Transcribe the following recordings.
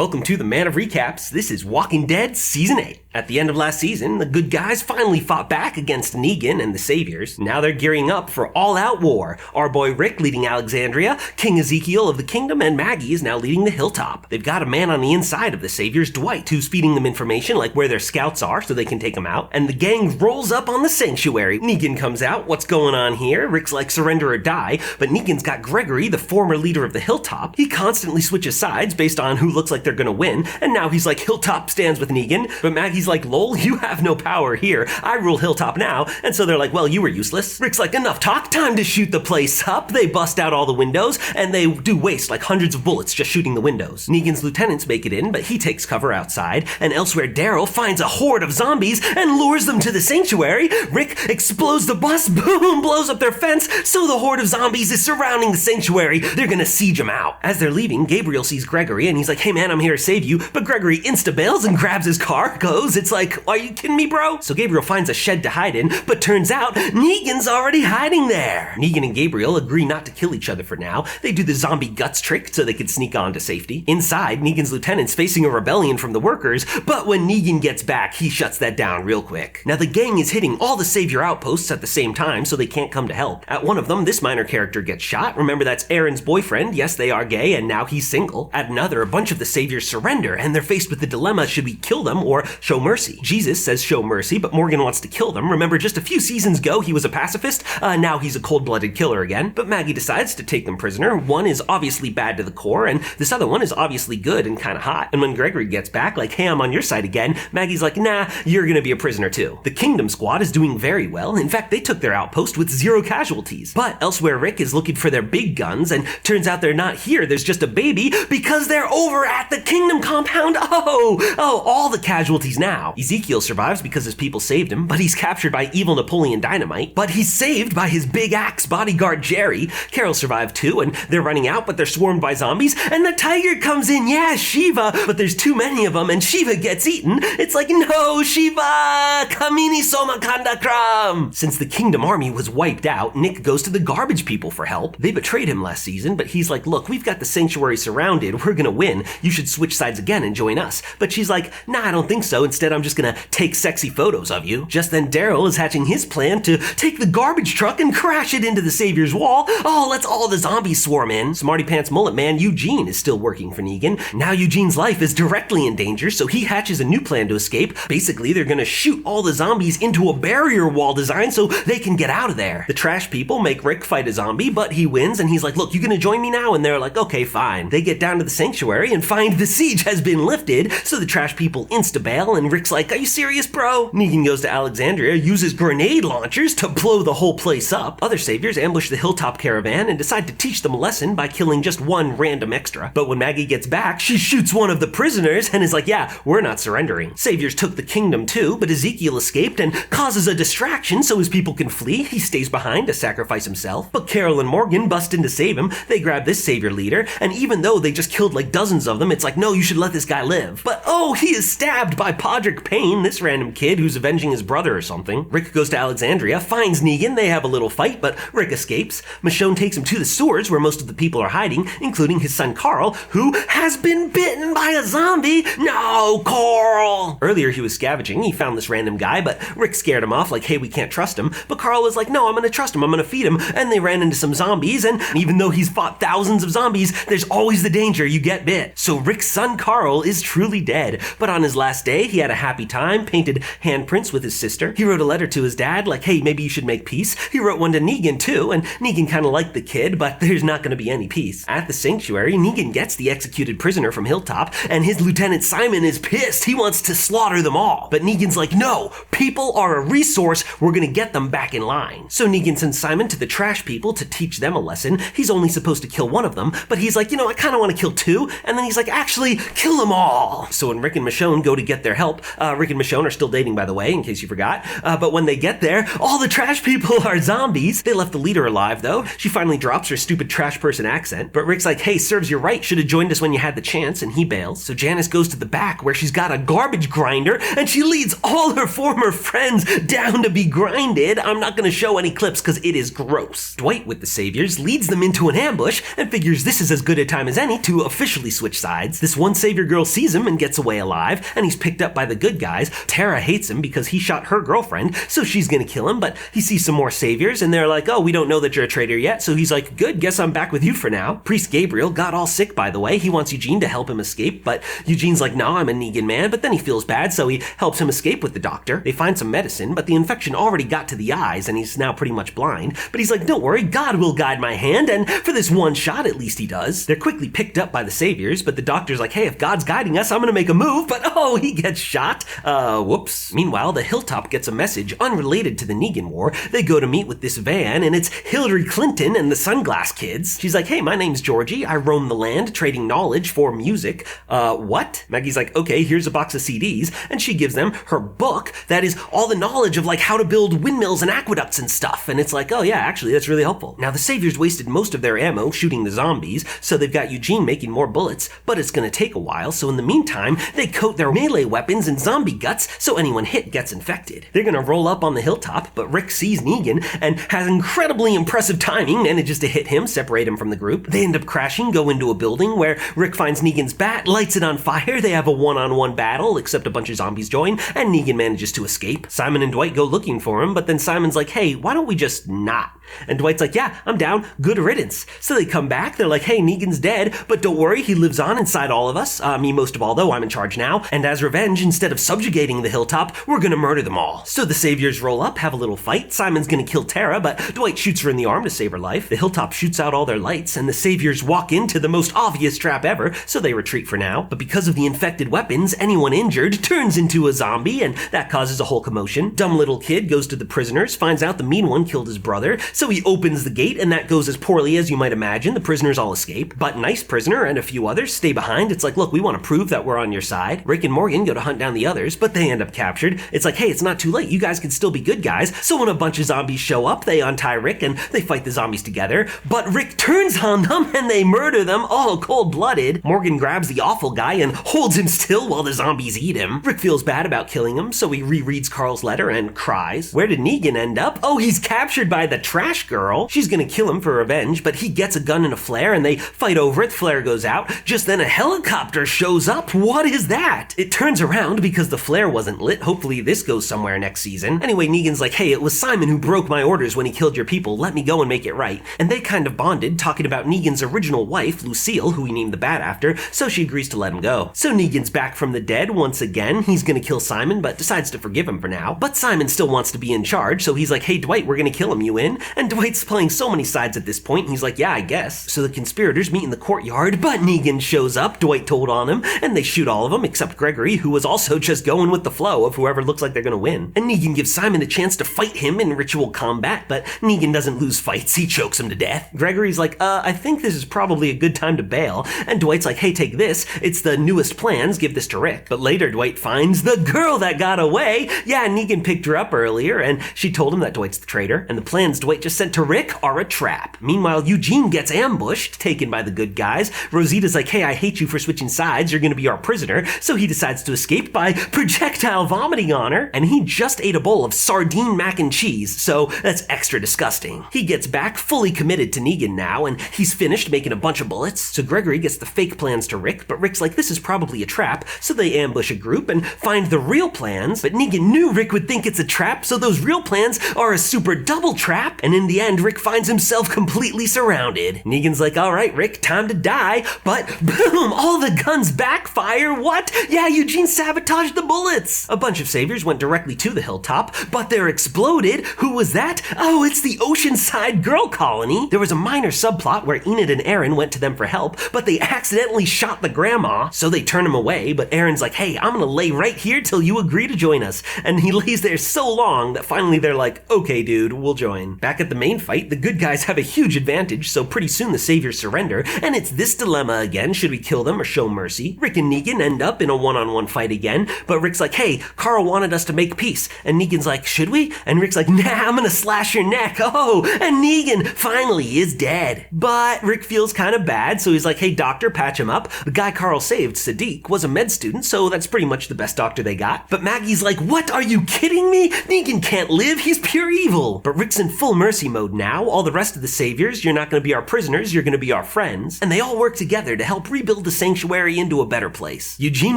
Welcome to the Man of Recaps. This is Walking Dead Season 8. At the end of last season, the good guys finally fought back against Negan and the Saviors. Now they're gearing up for all-out war. Our boy Rick leading Alexandria, King Ezekiel of the Kingdom, and Maggie is now leading the Hilltop. They've got a man on the inside of the Saviors, Dwight, who's feeding them information like where their scouts are so they can take them out. And the gang rolls up on the sanctuary. Negan comes out. What's going on here? Rick's like, surrender or die. But Negan's got Gregory, the former leader of the Hilltop. He constantly switches sides based on who looks like they're gonna win. And now he's like, Hilltop stands with Negan. But Maggie's like, lol, you have no power here. I rule Hilltop now. And so they're like, well, you were useless. Rick's like, enough talk, time to shoot the place up. They bust out all the windows, and they do waste like hundreds of bullets just shooting the windows. Negan's lieutenants make it in, but he takes cover outside, and elsewhere Daryl finds a horde of zombies and lures them to the sanctuary. Rick explodes the bus, boom, blows up their fence, so the horde of zombies is surrounding the sanctuary. They're gonna siege them out. As they're leaving, Gabriel sees Gregory, and he's like, hey man, I'm here to save you, but Gregory insta-bails and grabs his car, goes, it's like, are you kidding me, bro? So Gabriel finds a shed to hide in, but turns out Negan's already hiding there. Negan and Gabriel agree not to kill each other for now. They do the zombie guts trick so they can sneak on to safety. Inside, Negan's lieutenant's facing a rebellion from the workers, but when Negan gets back, he shuts that down real quick. Now the gang is hitting all the Savior outposts at the same time so they can't come to help. At one of them, this minor character gets shot. Remember, that's Aaron's boyfriend. Yes, they are gay, and now he's single. At another, a bunch of the Saviors surrender, and they're faced with the dilemma, should we kill them or show mercy? Jesus says show mercy, but Morgan wants to kill them. Remember, just a few seasons ago, he was a pacifist. Now he's a cold-blooded killer again. But Maggie decides to take them prisoner. One is obviously bad to the core, and this other one is obviously good and kind of hot. And when Gregory gets back, like, hey, I'm on your side again, Maggie's like, nah, you're gonna be a prisoner too. The Kingdom Squad is doing very well. In fact, they took their outpost with 0 casualties. But elsewhere, Rick is looking for their big guns, and turns out they're not here. There's just a baby because they're over at the Kingdom compound. Oh, all the casualties now. Ezekiel survives because his people saved him, but he's captured by evil Napoleon Dynamite. But he's saved by his big axe bodyguard Jerry. Carol survived too, and they're running out, but they're swarmed by zombies, and the tiger comes in, yeah, Shiva, but there's too many of them, and Shiva gets eaten. It's like, no, Shiva, kamini somakanda kram. Since the Kingdom army was wiped out, Nick goes to the garbage people for help. They betrayed him last season, but he's like, look, we've got the sanctuary surrounded, we're gonna win, you should switch sides again and join us. But she's like, nah, I don't think so, instead I'm just gonna take sexy photos of you. Just then Daryl is hatching his plan to take the garbage truck and crash it into the Savior's wall. Oh, let's all the zombies swarm in. Smarty Pants Mullet Man Eugene is still working for Negan. Now Eugene's life is directly in danger, so he hatches a new plan to escape. Basically, they're gonna shoot all the zombies into a barrier wall design so they can get out of there. The trash people make Rick fight a zombie, but he wins, and he's like, look, you gonna join me now? And they're like, okay, fine. They get down to the sanctuary and find the siege has been lifted, so the trash people insta-bail, and Rick's like, are you serious, bro? Negan goes to Alexandria, uses grenade launchers to blow the whole place up. Other Saviors ambush the Hilltop caravan and decide to teach them a lesson by killing just one random extra. But when Maggie gets back, she shoots one of the prisoners and is like, yeah, we're not surrendering. Saviors took the Kingdom too, but Ezekiel escaped and causes a distraction so his people can flee. He stays behind to sacrifice himself. But Carol and Morgan bust in to save him. They grab this Savior leader, and even though they just killed like dozens of them, it's like, no, you should let this guy live. But oh, he is stabbed by Podrick Payne, this random kid who's avenging his brother or something. Rick goes to Alexandria, finds Negan, they have a little fight, but Rick escapes. Michonne takes him to the sewers where most of the people are hiding, including his son Carl, who has been bitten by a zombie. No, Carl! Earlier he was scavenging, he found this random guy, but Rick scared him off like, hey, we can't trust him. But Carl was like, no, I'm gonna trust him, I'm gonna feed him. And they ran into some zombies, and even though he's fought thousands of zombies, there's always the danger you get bit. So Rick's son Carl is truly dead. But on his last day, he had a happy time, painted handprints with his sister. He wrote a letter to his dad like, hey, maybe you should make peace. He wrote one to Negan too, and Negan kind of liked the kid, but there's not going to be any peace. At the sanctuary, Negan gets the executed prisoner from Hilltop, and his lieutenant Simon is pissed. He wants to slaughter them all. But Negan's like, no, people are a resource. We're going to get them back in line. So Negan sends Simon to the trash people to teach them a lesson. He's only supposed to kill one of them, but he's like, I kind of want to kill 2. And then he's like, actually, kill them all. So when Rick and Michonne go to get their help, help. Rick and Michonne are still dating, by the way, in case you forgot. But when they get there, all the trash people are zombies. They left the leader alive, though. She finally drops her stupid trash person accent. But Rick's like, hey, serves you right. Should have joined us when you had the chance. And he bails. So Janice goes to the back where she's got a garbage grinder and she leads all her former friends down to be grinded. I'm not going to show any clips because it is gross. Dwight, with the saviors, leads them into an ambush and figures this is as good a time as any to officially switch sides. This one savior girl sees him and gets away alive, and he's picked up by the good guys. Tara hates him because he shot her girlfriend, so she's gonna kill him, but he sees some more saviors and they're like, oh, we don't know that you're a traitor yet, so he's like, good, guess I'm back with you for now. Priest Gabriel got all sick, by the way. He wants Eugene to help him escape, but Eugene's like, no, I'm a Negan man, but then he feels bad, so he helps him escape with the doctor. They find some medicine, but the infection already got to the eyes and he's now pretty much blind, but he's like, don't worry, God will guide my hand, and for this one shot, at least he does. They're quickly picked up by the saviors, but the doctor's like, hey, if God's guiding us, I'm gonna make a move, but oh, he gets shot. Whoops. Meanwhile, the Hilltop gets a message unrelated to the Negan War. They go to meet with this van, and it's Hillary Clinton and the Sunglass Kids. She's like, hey, my name's Georgie. I roam the land, trading knowledge for music. What? Maggie's like, okay, here's a box of CDs, and she gives them her book that is all the knowledge of like how to build windmills and aqueducts and stuff, and it's like, oh yeah, actually, that's really helpful. Now, the saviors wasted most of their ammo shooting the zombies, so they've got Eugene making more bullets, but it's gonna take a while, so in the meantime, they coat their melee weapons in zombie guts so anyone hit gets infected. They're gonna roll up on the hilltop, but Rick sees Negan and has incredibly impressive timing, manages to hit him, separate him from the group. They end up crashing, go into a building where Rick finds Negan's bat, lights it on fire. They have a one-on-one battle, except a bunch of zombies join, and Negan manages to escape. Simon and Dwight go looking for him, but then Simon's like, hey, why don't we just not? And Dwight's like, yeah, I'm down, good riddance. So they come back, they're like, hey, Negan's dead, but don't worry, he lives on inside all of us. Me most of all, though, I'm in charge now, and as revenge, instead of subjugating the hilltop, we're gonna murder them all. So the saviors roll up, have a little fight. Simon's gonna kill Tara, but Dwight shoots her in the arm to save her life. The hilltop shoots out all their lights, and the saviors walk into the most obvious trap ever, so they retreat for now. But because of the infected weapons, anyone injured turns into a zombie, and that causes a whole commotion. Dumb little kid goes to the prisoners, finds out the mean one killed his brother, so he opens the gate, and that goes as poorly as you might imagine. The prisoners all escape, but Nice Prisoner and a few others stay behind. It's like, look, we want to prove that we're on your side. Rick and Morgan go to hunt down the others, but they end up captured. It's like, hey, it's not too late. You guys can still be good guys. So when a bunch of zombies show up, they untie Rick and they fight the zombies together, but Rick turns on them and they murder them all cold-blooded. Morgan grabs the awful guy and holds him still while the zombies eat him. Rick feels bad about killing him, so he rereads Carl's letter and cries. Where did Negan end up? Oh, he's captured by the trash girl. She's gonna kill him for revenge, but he gets a gun and a flare and they fight over it. Flare goes out. Just then a helicopter shows up. What is that? It turns around because the flare wasn't lit. Hopefully this goes somewhere next season. Anyway, Negan's like, hey, it was Simon who broke my orders when he killed your people. Let me go and make it right. And they kind of bonded, talking about Negan's original wife, Lucille, who he named the bat after, so she agrees to let him go. So Negan's back from the dead once again. He's gonna kill Simon, but decides to forgive him for now. But Simon still wants to be in charge, so he's like, hey, Dwight, we're gonna kill him, you in? And Dwight's playing so many sides at this point, he's like, yeah, I guess. So the conspirators meet in the courtyard, but Negan shows up. Dwight told on him, and they shoot all of them except Gregory, who was also just going with the flow of whoever looks like they're gonna win. And Negan gives Simon a chance to fight him in ritual combat, but Negan doesn't lose fights, he chokes him to death. Gregory's like, I think this is probably a good time to bail. And Dwight's like, hey, take this. It's the newest plans, give this to Rick. But later Dwight finds the girl that got away. Yeah, Negan picked her up earlier, and she told him that Dwight's the traitor, and the plans Dwight just sent to Rick are a trap. Meanwhile, Eugene gets ambushed, taken by the good guys. Rosita's like, hey, I hate you for switching sides, you're gonna be our prisoner. So he decides to escape by projectile vomiting on her, and he just ate a bowl of sardine mac and cheese, so that's extra disgusting. He gets back fully committed to Negan now, and he's finished making a bunch of bullets. So Gregory gets the fake plans to Rick, but Rick's like, this is probably a trap, so they ambush a group and find the real plans, but Negan knew Rick would think it's a trap, so those real plans are a super double trap, and in the end, Rick finds himself completely surrounded. Negan's like, all right, Rick, time to die, but boom, all the guns backfire. What? Yeah, Eugene sabotaged the bullets. A bunch of saviors went directly to the hilltop, but they're exploded. Who was that? Oh, it's the Oceanside girl colony. There was a minor subplot where Enid and Aaron went to them for help, but they accidentally shot the grandma, so they turn him away, but Aaron's like, hey, I'm gonna lay right here till you agree to join us. And he lays there so long that finally they're like, okay, dude, we'll join. Back at the main fight, the good guys have a huge advantage, so pretty soon the saviors surrender, and it's this dilemma again, should we kill them or show mercy? Rick and Negan end up in a one-on-one fight again, again, but Rick's like, hey, Carl wanted us to make peace. And Negan's like, should we? And Rick's like, nah, I'm gonna slash your neck. Oh, and Negan finally is dead. But Rick feels kind of bad, so he's like, hey, doctor, patch him up. The guy Carl saved, Sadiq, was a med student, so that's pretty much the best doctor they got. But Maggie's like, what, are you kidding me? Negan can't live, he's pure evil. But Rick's in full mercy mode now. All the rest of the saviors, you're not gonna be our prisoners, you're gonna be our friends. And they all work together to help rebuild the sanctuary into a better place. Eugene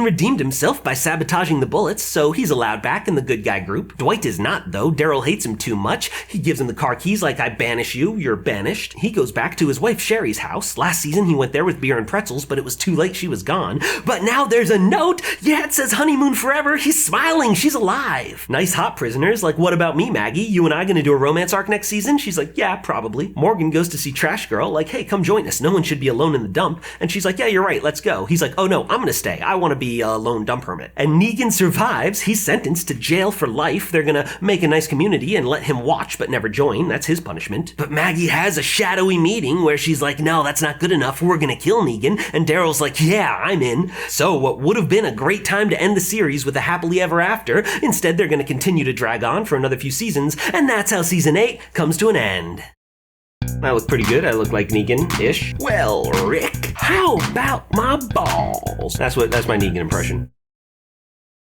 redeemed himself by sabotaging the bullets, so he's allowed back in the good guy group. Dwight is not, though. Daryl hates him too much. He gives him the car keys like, I banish you, you're banished. He goes back to his wife Sherry's house. Last season he went there with beer and pretzels, but it was too late, she was gone. But now there's a note! Yeah, it says honeymoon forever. He's smiling, she's alive. Nice hot prisoners, like, what about me, Maggie? You and I gonna do a romance arc next season? She's like, yeah, probably. Morgan goes to see Trash Girl, like, hey, come join us. No one should be alone in the dump. And she's like, yeah, you're right, let's go. He's like, oh no, I'm gonna stay. I wanna be a lone dump hermit. And Negan survives. He's sentenced to jail for life. They're gonna make a nice community and let him watch but never join. That's his punishment. But Maggie has a shadowy meeting where she's like, no, that's not good enough. We're gonna kill Negan. And Daryl's like, yeah, I'm in. So what would have been a great time to end the series with a happily ever after, instead they're gonna continue to drag on for another few seasons, and that's how season 8 comes to an end. I look pretty good. I look like Negan-ish. Well, Rick, how about my balls? That's my Negan impression.